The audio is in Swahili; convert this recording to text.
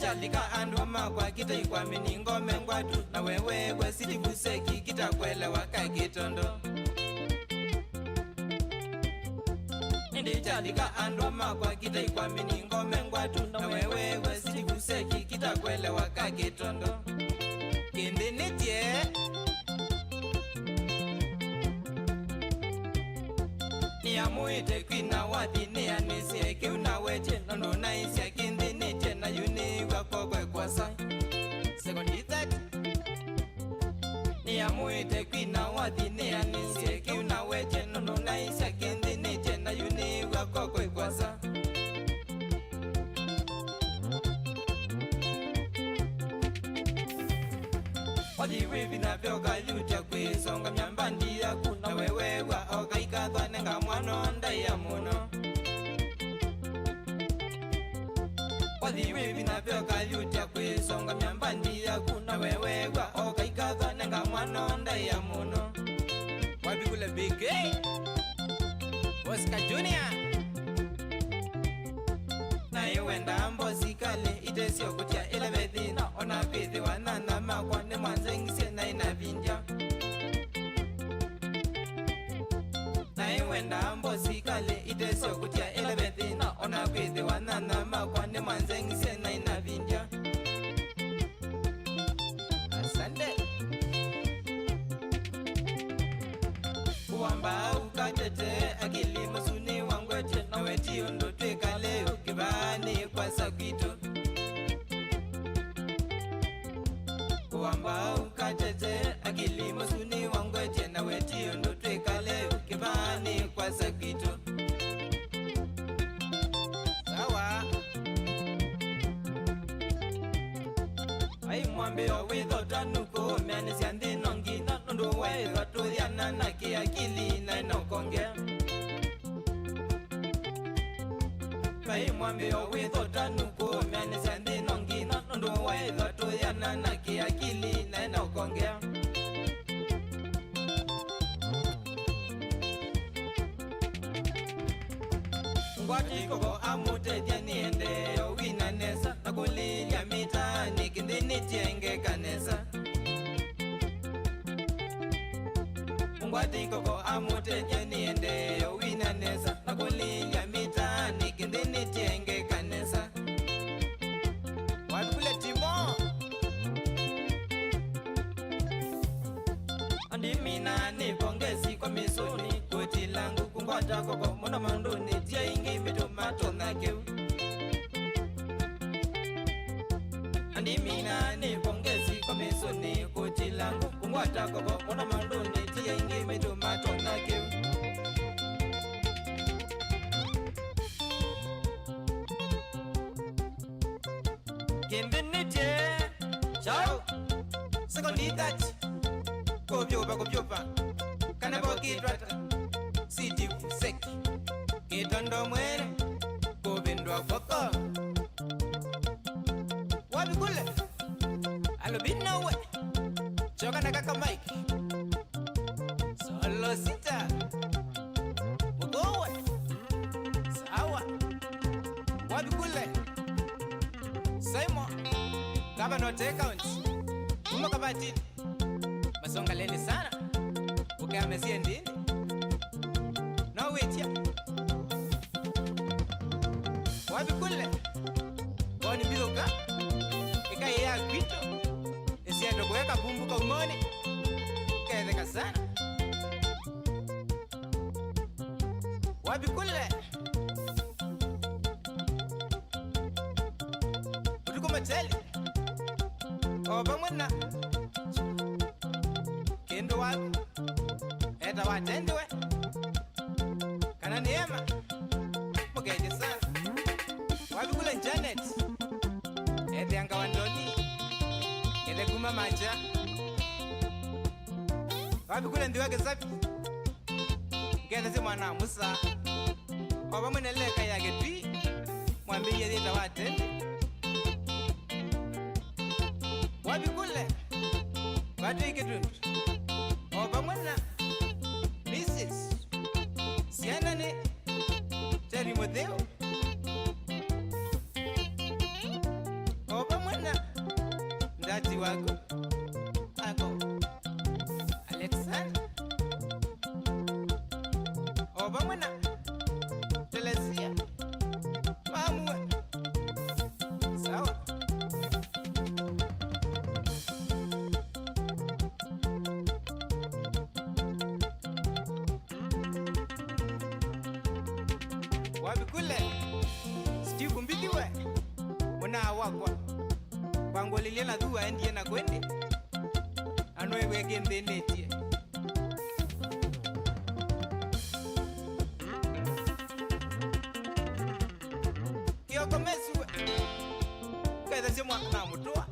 Kyalika andu makwa kita ikwamini ngome ngwatu na wewe wesiti buseki kita kwelewa Ka-Kitondo. Nindi Kyalika andu makwa kita ikwamini ngome ngwatu na wewe wesiti buseki kita kwelewa Ka-Kitondo. Kindi nitie niamuite kwina wathi nianisie kiu naweche nondo naisia kindi nitie na yuni wako kwasa sekondi that niamuite kwina wathi nianisie kiu naweche nondo naisia kindi nitie na yuni wako kwasa Wadiwe vinavyo kalucha kwisonga myambandi ya kuna wewewa Okaika thwanenga mwano ndaya muno Wadiwe vinavyo kalucha kwisonga myambandi ya kuna wewewa Okaika thwanenga mwano ndaya muno Wabikule big Oscar Junior na iwenda mbosikale itesio kutia elevethina ona pithi wanana makwa ni mwanzengisie na inavindya na iwenda mbosikale itesio kutia elevethina ona pithi wanana makwa ni mwanzengisie na inavindya asante uwamba ukatete akili musuni wangwete na wetio ndo twekale ukibani kwa sakito uwamba ukatete akili musuni wangwete na wetio ndo twekale ukibani kwa sakito sawa ai mwambe owitho tanuko myani sianthi nongina nondo wetho tuthiana na kiakili na inokongea ai mwambe owitho tanuko myani sianthi nongina nondo wetho tuthiana na kiakili na inokongea ngwati koko amutethia niende owina nesa na kulilia mitani kindi nitienge kanesa ngwati koko amutethia niende owina nesa na kulilia mitani kindi nitienge kanesa wabikule timo andimina nipongezi kwa misuni kuti langu kungwata koko muna manduni tia ingi mitomato na keu andimina nipongezi kwa misuni kuti langu kungwata koko muna manduni tia ingi mitomato na keu Kimbenite Ciao Sekondi that Kopyopa Kanabo kitrata Siti fuseki Kitondo mwere Kobindwa foko Wabikule Alubina we Choka na kaka Mike Solo sita Mugowe Sawa Wabikule Simon Governor take out Kuma kabati Masonga leni sana Ukamesie ndini No wait ya Wabikule Wani biloka Ika ya kwito Isi ando kuweka bumbuka umoni Kaedheka sana Wabikule Utukumateli Oba mwana Kendo wapi Eta watendiwe Kana niema Mugeje sana Wabikule Janet Ete anga wandoni Ete kuma maja Wabikule ndiweke sapi Kete si mwana musa Oba mwana leka yake tui Mwambi yedita watendi Wabikule Batu ikitundu Oba mwana Mrs. Siana ni Teri Modeo Oba tati wako ako Alexander Obamana Telesia Mamua sawa. Wabikule Steve Mbiliwe Muna wakwa Kwangu liliena dhuwa endie na kwende Anwe wege mbenetie Kiyoko mesuwe Kaitha semwa na mutua